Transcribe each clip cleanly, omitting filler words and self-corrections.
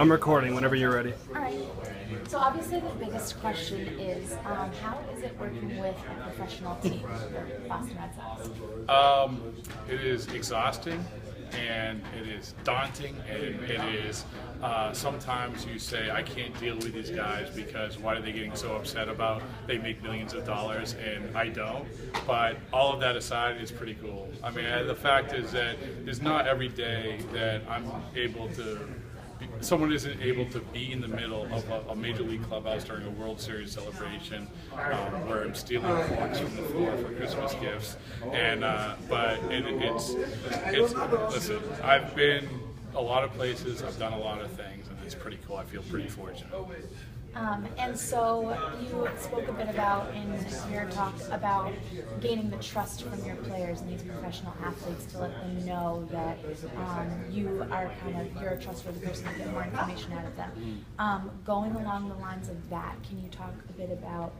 I'm recording whenever you're ready. All right. So obviously the biggest question is how is it working with a professional team, the Boston Red Sox? It is exhausting, and it is daunting, and it is sometimes you say, I can't deal with these guys because what are they getting so upset about? They make millions of dollars and I don't. But all of that aside, it's pretty cool. I mean, the fact is that it's not every day that I'm able to someone isn't able to be in the middle of a major league clubhouse during a World Series celebration where I'm stealing forks from the floor for Christmas gifts. And it's listen, I've been a lot of places, I've done a lot of things, and it's pretty cool. I feel pretty fortunate. And so you spoke a bit about in your talk about gaining the trust from your players and these professional athletes to let them know that you are you're a trustworthy person to get more information out of them. Going along the lines of that, can you talk a bit about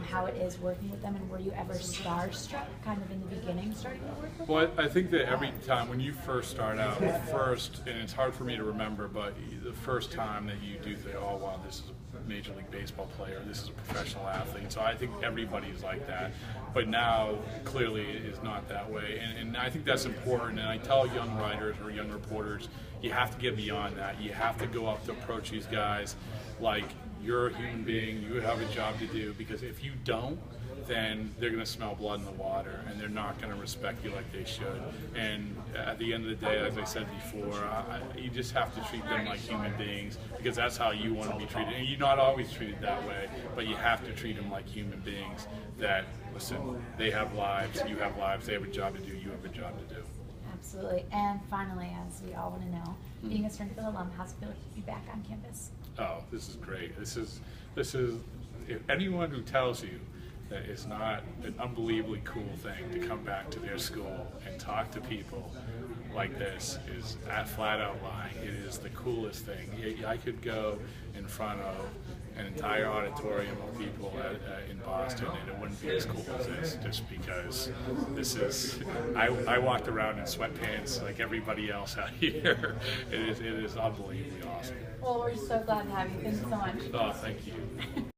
how it is working with them, and were you ever starstruck kind of in the beginning starting to work with them? Well, I think that every time when you first start out, and it's hard for me to remember, but the first time that you do think, oh wow, this is a Major League Baseball player, this is a professional athlete. So I think everybody's like that. But now, clearly, it is not that way. And I think that's important. And I tell young writers or young reporters, you have to get beyond that. You have to go up to approach these guys like you're a human being, you have a job to do. Because if you don't, then they're going to smell blood in the water, and they're not going to respect you like they should. And at the end of the day, as I said before, you just have to treat them like human beings, because that's how you want to be treated. And you're not always treated that way, but you have to treat them like human beings that, listen, they have lives, you have lives, they have a job to do, you have a job to do. Absolutely. And finally, as we all want to know, being a Springfield alum, how's it feel to be back on campus? Oh, this is great. This is if anyone who tells you that it's not an unbelievably cool thing to come back to their school and talk to people like this is flat out lying. It is the coolest thing. I could go in front of an entire auditorium of people in Boston, and it wouldn't be as cool as this, just because this is, I walked around in sweatpants like everybody else out here. It is unbelievably awesome. Well, we're so glad to have you. Thank you so much. Oh, thank you.